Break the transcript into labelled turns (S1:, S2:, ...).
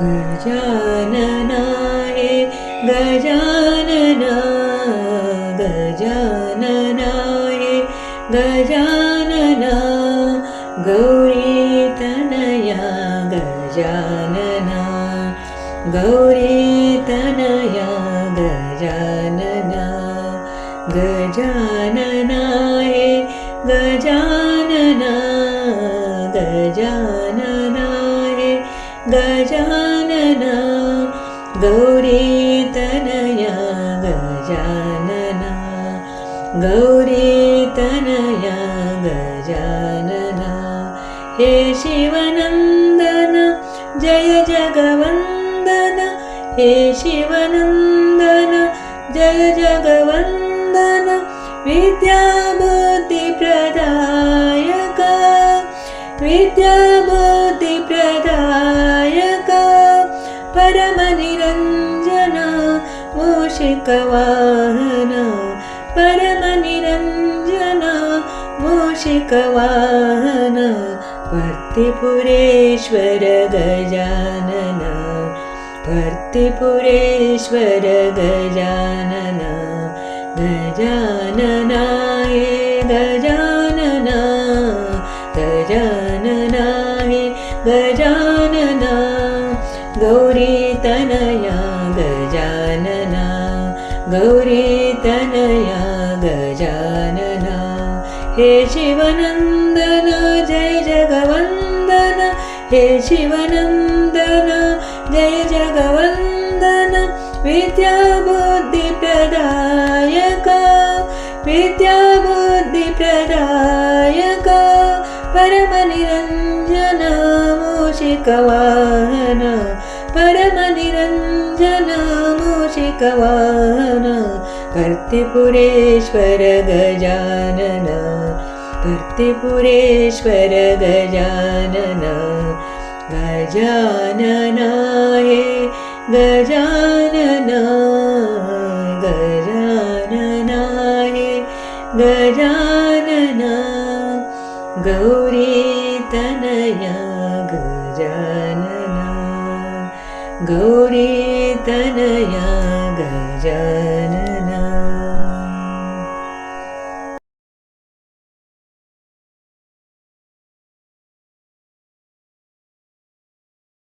S1: गजानना हे गजानना गजानना हे गजानना गौरीतनया गजानना गौरीतनया गजानना गजानना हे गजानना गजानना हे गजानना गौरीतनया गजानना गौरीतनया गजानना हे शिवनन्दन जय जगवन्दन हे शिवनन्दन जय जगवन्दन विद्याबुद्धिप्रदायक विद्याबुद्धिप्रदायक परमनिरञ्जन मूषिकवाहन परमनिरञ्जन मूषिकवाहन भर्तिपुरेश्वर गजानन भर्तिपुरेश्वर गजानन गजानना हे गजानना गजानना हे गजानना गौरीतनया गजानना गौरीतनया गजानना हे शिवनन्दन जय जगवन्दन हे शिवनन्दन जय जगवन्दन विद्याबुद्धिप्रदायक विद्याबुद्धिप्रदायक परमनिरञ्जन मूषिकवाहन परमनिरञ्जन मूषिकवाहन भर्तिपुरेश्वर गजानन भर्तिपुरेश्वर गजानन गजानना हे गजानना गजानना हे गजानना गौरीतनया गजानना गौरीतनया गजानना।